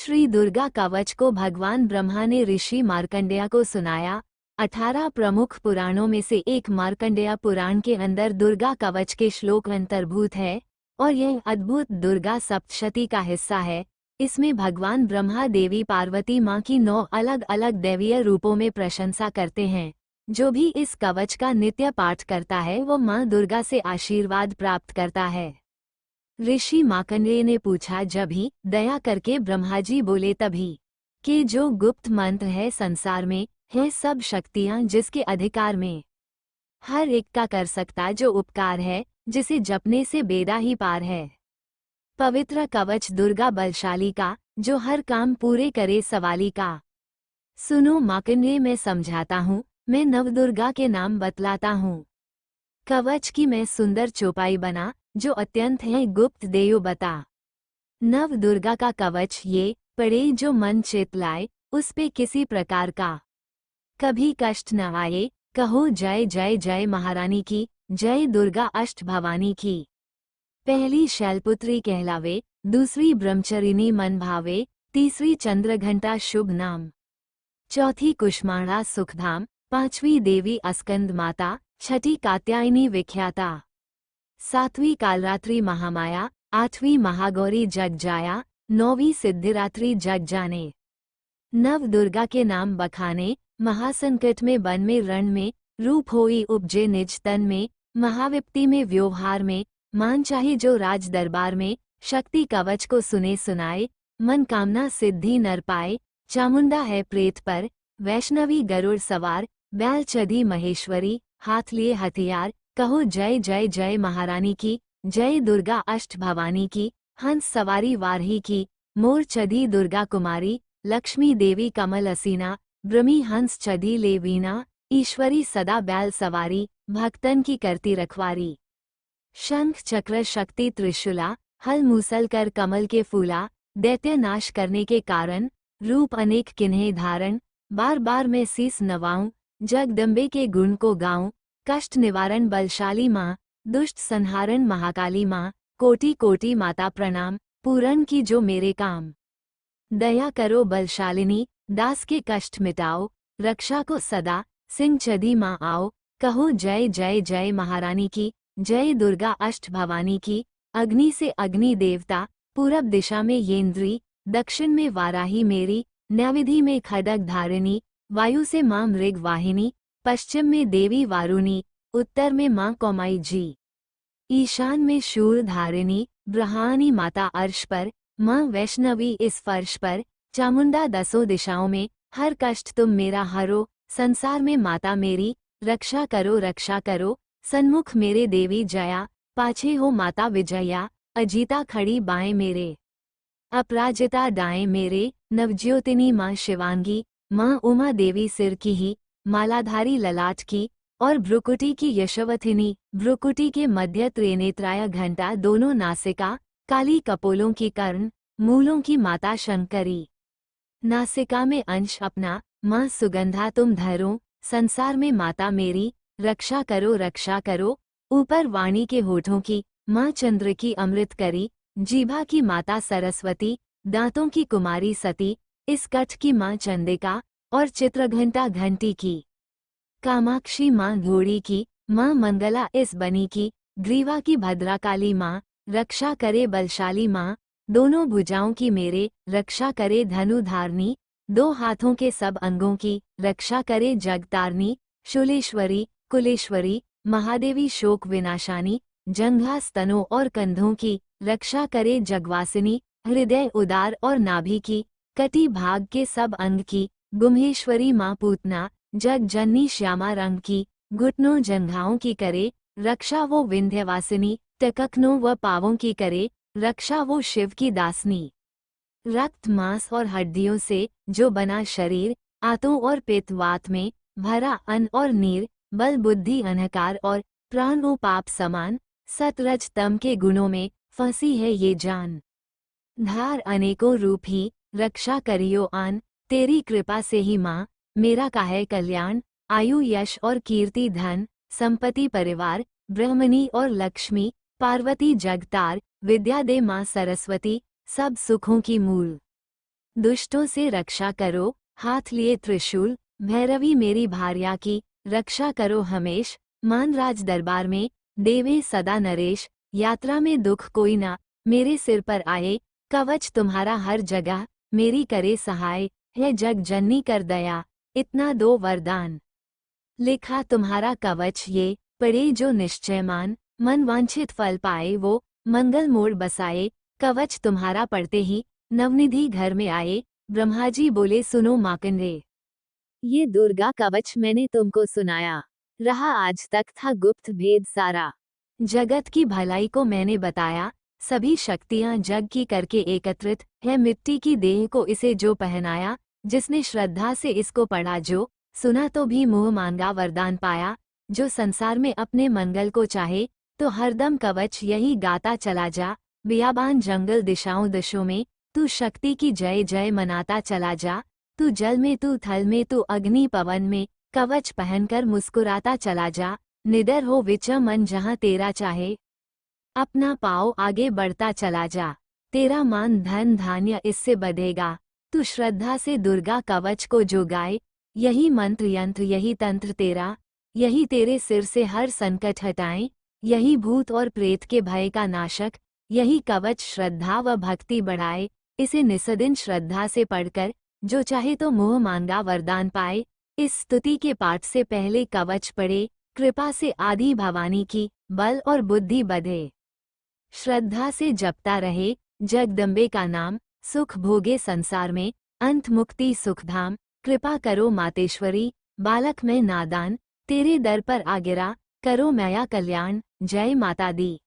श्री दुर्गा कवच को भगवान ब्रह्मा ने ऋषि मार्कंडेय को सुनाया। 18 प्रमुख पुराणों में से एक मार्कंडेय पुराण के अंदर दुर्गा कवच के श्लोक अंतर्भूत है और यह अद्भुत दुर्गा सप्तशती का हिस्सा है। इसमें भगवान ब्रह्मा देवी पार्वती माँ की 9 अलग अलग दैवीय रूपों में प्रशंसा करते हैं। जो भी इस कवच का नित्य पाठ करता है वो माँ दुर्गा से आशीर्वाद प्राप्त करता है। ऋषि मार्कंडेय ने पूछा, जब ही दया करके ब्रह्मा जी बोले तभी कि जो गुप्त मंत्र है संसार में है सब शक्तियाँ जिसके अधिकार में हर एक का कर सकता जो उपकार है, जिसे जपने से बेड़ा ही पार है। पवित्र कवच दुर्गा बलशाली का जो हर काम पूरे करे सवाली का। सुनो मार्कंडेय, मैं समझाता हूँ, मैं नवदुर्गा के नाम बतलाता हूँ। कवच की मैं सुंदर चौपाई बना जो अत्यंत है गुप्त देयो बता। नव दुर्गा का कवच ये पड़े जो मन चित लाए, उस पे किसी प्रकार का कभी कष्ट न आए। कहो जय जय जय महारानी की, जय दुर्गा अष्ट भवानी की। पहली शैलपुत्री कहलावे, दूसरी ब्रह्मचरिणी मन भावे, तीसरी चंद्रघंटा शुभ नाम, चौथी कुष्मांडा सुखधाम, पांचवी देवी अस्कंद माता, छठी कात्यायनी विख्याता, सातवीं कालरात्रि महामाया, आठवीं महागौरी जग जाया, नौवीं सिद्धिरात्रि जग जाने। नव दुर्गा के नाम बखाने, महासंकट में वन में रण में, रूप होई उपजे निज तन में, महाविपत्ति में व्यवहार में, मान चाहे जो राज दरबार में, शक्ति कवच को सुने सुनाए, मन कामना सिद्धि नर पाए। चामुंडा है प्रेत पर, वैष्णवी गरुड़ सवार, बैल चढ़ी महेश्वरी, हाथ लिए हथियार। कहो जय जय जय महारानी की, जय दुर्गा अष्ट भवानी की। हंस सवारी वारही की, मोर चढ़ी दुर्गा कुमारी, लक्ष्मी देवी कमल असीना, ब्रह्मी हंस चढ़ी ले वीणा, ईश्वरी सदा बैल सवारी, भक्तन की करती रखवारी। शंख चक्र शक्ति त्रिशूला, हल मूसल कर कमल के फूला, दैत्य नाश करने के कारण, रूप अनेक किन्हें धारण। बार बार मैं शीस नवाऊं, जगदम्बे के गुण को गाऊं, कष्ट निवारण बलशाली माँ, दुष्ट संहारण महाकाली माँ। कोटि कोटि माता प्रणाम, पूरन की जो मेरे काम। दया करो बलशालिनी, दास के कष्ट मिटाओ, रक्षा को सदा, सिंह चढ़ी माँ आओ। कहो जय जय जय महारानी की, जय दुर्गा अष्ट भवानी की। अग्नि से अग्नि देवता, पूरब दिशा में येंद्री, दक्षिण में वाराही मेरी, न्याविधि में खड्ग धारिणी, वायु से माँ मृग वाहिनी, पश्चिम में देवी वारुणी, उत्तर में माँ कौमाई जी, ईशान में शूर धारिणी, ब्रहानी माता अर्श पर, माँ वैष्णवी इस फर्श पर। चामुंडा दसों दिशाओं में, हर कष्ट तुम मेरा हरो, संसार में माता मेरी, रक्षा करो, सन्मुख मेरे देवी जया, पाछे हो माता विजया, अजीता खड़ी बाएं मेरे, अपराजिता दाएं मेरे। नवज्योतिनी माँ शिवांगी, माँ उमा देवी सिर की ही, मालाधारी ललाट की, और भ्रुकुटी की यशवथिनी, भ्रुकुटी के मध्य त्रिनेत्राय घंटा दोनों नासिका, काली कपोलों की कर्ण, मूलों की माता शंकरी। नासिका में अंश अपना, माँ सुगंधा तुम धरो, संसार में माता मेरी, रक्षा करो। ऊपर वाणी के होठों की, माँ चंद्र की अमृत करी, जीभा की माता सरस्वती, दांतों की कुमारी सती, इस कठ की माँ चंडिका, और चित्रघंटा घंटी की। कामाक्षी माँ घोड़ी की, माँ मंगला इस बनी की, ग्रीवा की भद्राकाली माँ, रक्षा करे बलशाली माँ। दोनों भुजाओं की मेरे, रक्षा करे धनुधारनी, दो हाथों के सब अंगों की, रक्षा करे जगतारनी। शूलेश्वरी, कुलेश्वरी, महादेवी शोक विनाशानी, जंघा स्तनों और कंधों की, रक्षा करे जगवासिनी। हृदय उदार और नाभि की, कटी भाग के सब अंग की, गुम्हेश्वरी माँ पूतना, जग जननी श्यामा रंग की। घुटनों जंघाओं की करे, रक्षा वो विंध्यवासिनी, टककनों व पावों की करे, रक्षा वो शिव की दासनी। रक्त मांस और हड्डियों से जो बना शरीर, आंतों और पित्त वात में भरा अन्न और नीर, बल बुद्धि अहंकार और प्राण वो पाप समान, सतरज तम के गुणों में फंसी है ये जान। धार अनेकों रूप ही, रक्षा करियो आन, तेरी कृपा से ही माँ, मेरा काहे कल्याण। आयु यश और कीर्ति धन, संपत्ति परिवार, ब्रह्मणी और लक्ष्मी, पार्वती जगतार, विद्या दे माँ सरस्वती, सब सुखों की मूल। दुष्टों से रक्षा करो, हाथ लिए त्रिशूल, भैरवी मेरी भार्या की रक्षा करो हमेश। मानराज दरबार में देवे सदा नरेश, यात्रा में दुख कोई ना मेरे सिर पर आए। कवच तुम्हारा हर जगह मेरी करे सहाय, है जग जननी कर दया, इतना दो वरदान। लिखा तुम्हारा कवच ये, पढ़े जो निश्चय मान, मन वांछित फल पाए वो, मंगल मोड़ बसाए। कवच तुम्हारा पढ़ते ही नवनिधि घर में आए। ब्रह्मा जी बोले सुनो मार्कंडेय, ये दुर्गा कवच मैंने तुमको सुनाया, रहा आज तक था गुप्त भेद सारा। जगत की भलाई को मैंने बताया, सभी शक्तियां जग की करके एकत्रित है। मिट्टी की देह को इसे जो पहनाया, जिसने श्रद्धा से इसको पढ़ा जो, सुना तो भी मुंह मांगा वरदान पाया। जो संसार में अपने मंगल को चाहे, तो हरदम कवच यही गाता चला जा। बियाबान जंगल दिशाओं दिशों में, तू शक्ति की जय जय मनाता चला जा। तू जल में तू थल में तू अग्नि पवन में, कवच पहनकर मुस्कुराता चला जा। निडर हो विचर मन जहाँ तेरा चाहे, अपना पाँव आगे बढ़ता चला जा। तेरा मान धन धान्य इससे बढ़ेगा, तू श्रद्धा से दुर्गा कवच को जो गाए। यही मंत्र यंत्र यही तंत्र तेरा, यही तेरे सिर से हर संकट हटाए। यही भूत और प्रेत के भय का नाशक, यही कवच श्रद्धा व भक्ति बढ़ाए। इसे निस्दिन श्रद्धा से पढ़कर जो चाहे तो मुँह मांगा वरदान पाए। इस स्तुति के पाठ से पहले कवच पढ़े, कृपा से आदि भवानी की बल और बुद्धि बढ़े। श्रद्धा से जपता रहे जगदम्बे का नाम, सुख भोगे संसार में, अंत मुक्ति सुखधाम। कृपा करो मातेश्वरी, बालक मैं नादान, तेरे दर पर आ गिरा, करो मैया कल्याण। जय माता दी।